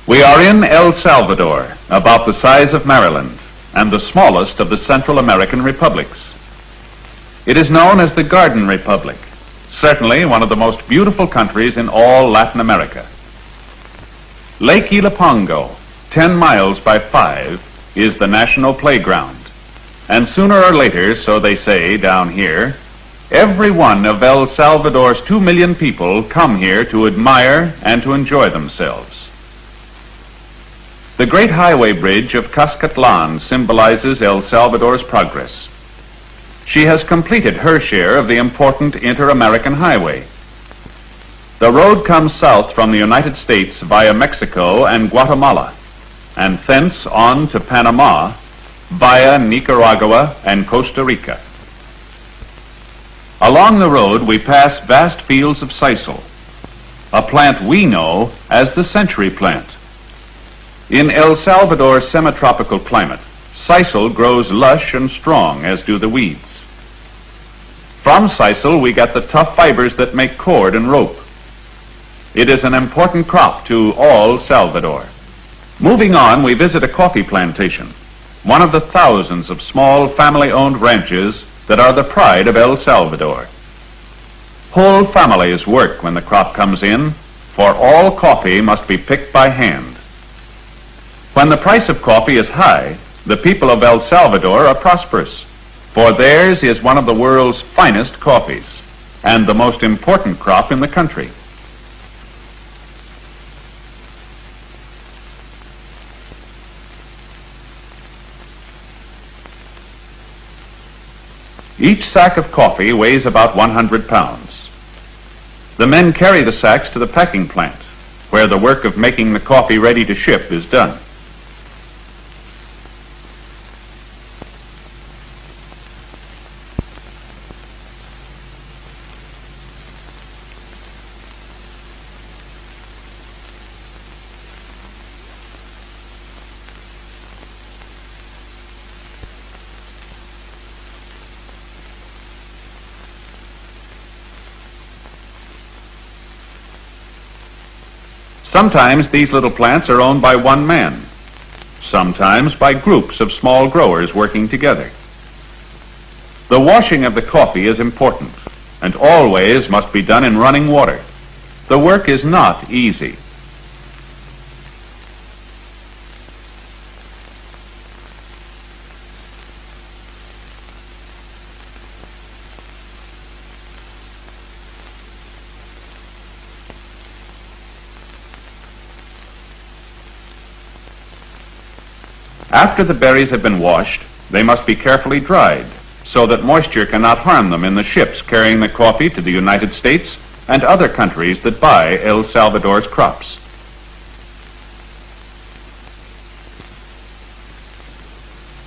We are in El Salvador, about the size of Maryland, and the smallest of the Central American republics. It is known as the Garden Republic, certainly one of the most beautiful countries in all Latin America. Lake Ilapongo, 10 miles by 5, is the national playground, and sooner or later, so they say down here, every one of El Salvador's 2 million people come here to admire and to enjoy themselves. The great highway bridge of Cuscatlan symbolizes El Salvador's progress. She has completed her share of the important inter-American highway. The road comes south from the United States via Mexico and Guatemala, and thence on to Panama via Nicaragua and Costa Rica. Along the road we pass vast fields of sisal, a plant we know as the century plant. In El Salvador's semi-tropical climate, sisal grows lush and strong, as do the weeds. From sisal we get the tough fibers that make cord and rope. It is an important crop to all Salvador. Moving on, we visit a coffee plantation, one of the thousands of small family-owned ranches that are the pride of El Salvador. Whole families work when the crop comes in, for all coffee must be picked by hand. When the price of coffee is high, the people of El Salvador are prosperous, for theirs is one of the world's finest coffees and the most important crop in the country. Each sack of coffee weighs about 100 pounds. The men carry the sacks to the packing plant, where the work of making the coffee ready to ship is done. Sometimes these little plants are owned by one man, sometimes by groups of small growers working together. The washing of the coffee is important and always must be done in running water. The work is not easy. After the berries have been washed, they must be carefully dried so that moisture cannot harm them in the ships carrying the coffee to the United States and other countries that buy El Salvador's crops.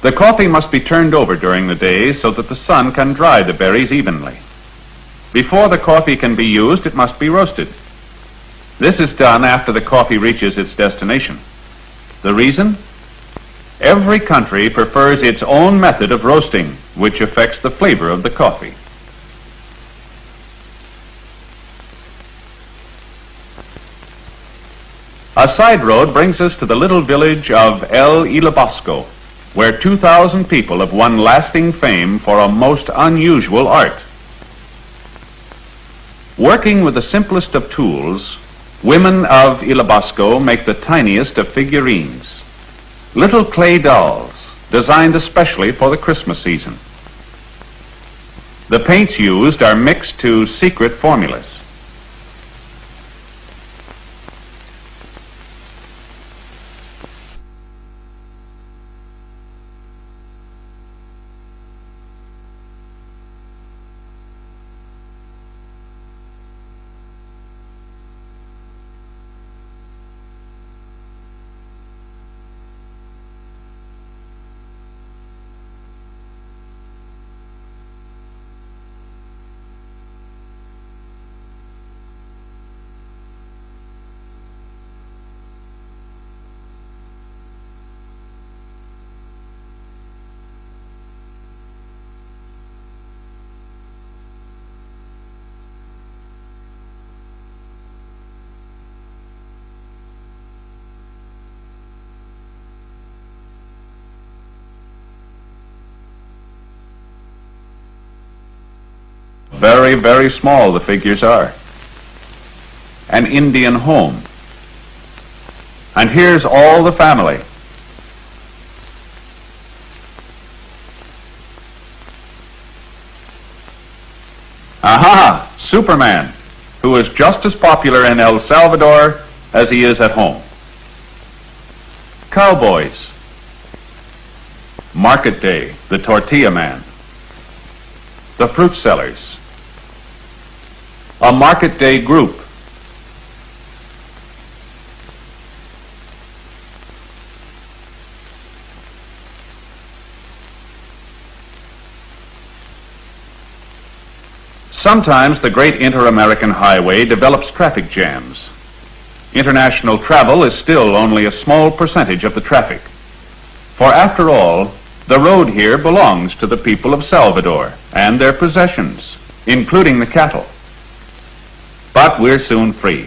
The coffee must be turned over during the day so that the sun can dry the berries evenly. Before the coffee can be used, it must be roasted. This is done after the coffee reaches its destination. The reason? Every country prefers its own method of roasting, which affects the flavor of the coffee. A side road brings us to the little village of El Ilabosco, where 2,000 people have won lasting fame for a most unusual art. Working with the simplest of tools, women of Ilabosco make the tiniest of figurines. Little clay dolls, designed especially for the Christmas season. The paints used are mixed to secret formulas. Very, very small the figures are. An Indian home. And here's all the family. Aha! Superman, who is just as popular in El Salvador as he is at home. Cowboys. Market Day, the tortilla man. The fruit sellers. A market day group. Sometimes the great inter-American highway develops traffic jams. International travel is still only a small percentage of the traffic. For after all, the road here belongs to the people of Salvador and their possessions, including the cattle. But we're soon free.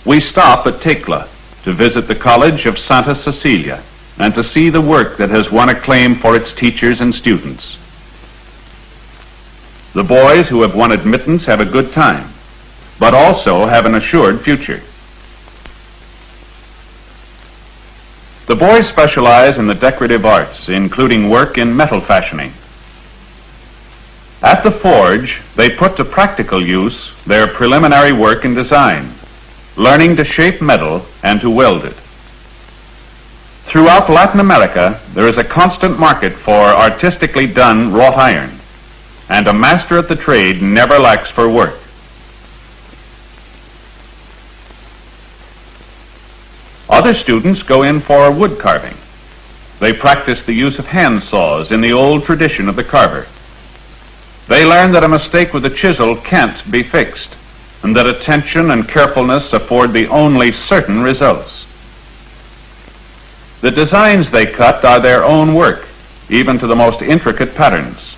We stop at Tecla to visit the College of Santa Cecilia and to see the work that has won acclaim for its teachers and students. The boys who have won admittance have a good time, but also have an assured future. The boys specialize in the decorative arts, including work in metal fashioning. At the forge, they put to practical use their preliminary work in design, learning to shape metal and to weld it. Throughout Latin America, there is a constant market for artistically done wrought iron, and a master at the trade never lacks for work. Other students go in for wood carving. They practice the use of hand saws in the old tradition of the carver. They learn that a mistake with a chisel can't be fixed, and that attention and carefulness afford the only certain results. The designs they cut are their own work, even to the most intricate patterns.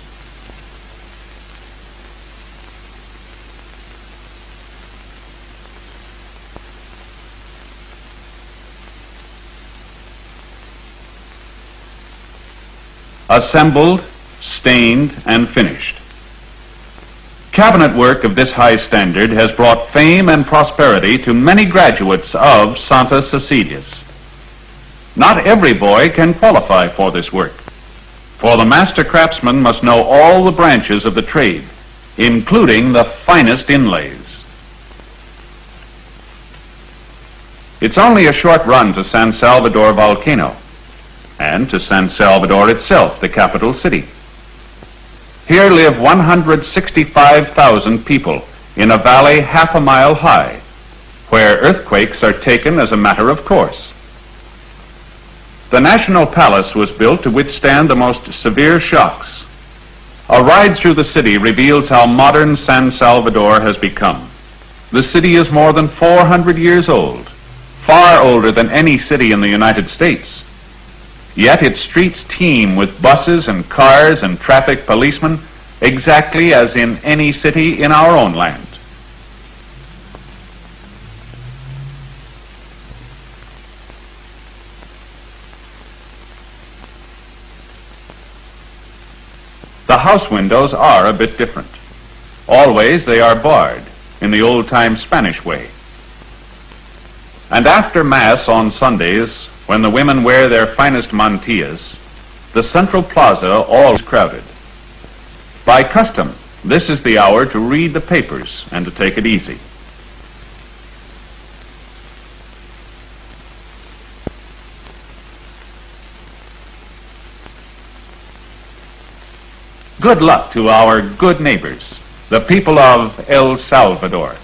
Assembled, stained, and finished. Cabinet work of this high standard has brought fame and prosperity to many graduates of Santa Cecilia's. Not every boy can qualify for this work, for the master craftsman must know all the branches of the trade, including the finest inlays. It's only a short run to San Salvador volcano, and to San Salvador itself, the capital city. Here live 165,000 people in a valley half a mile high, where earthquakes are taken as a matter of course. The National Palace was built to withstand the most severe shocks. A ride through the city reveals how modern San Salvador has become. The city is more than 400 years old, far older than any city in the United States. Yet its streets teem with buses and cars and traffic policemen, exactly as in any city in our own land. The house windows are a bit different. Always they are barred, in the old-time Spanish way. And after Mass on Sundays, when the women wear their finest mantillas, the central plaza always crowded. By custom, this is the hour to read the papers and to take it easy. Good luck to our good neighbors, the people of El Salvador.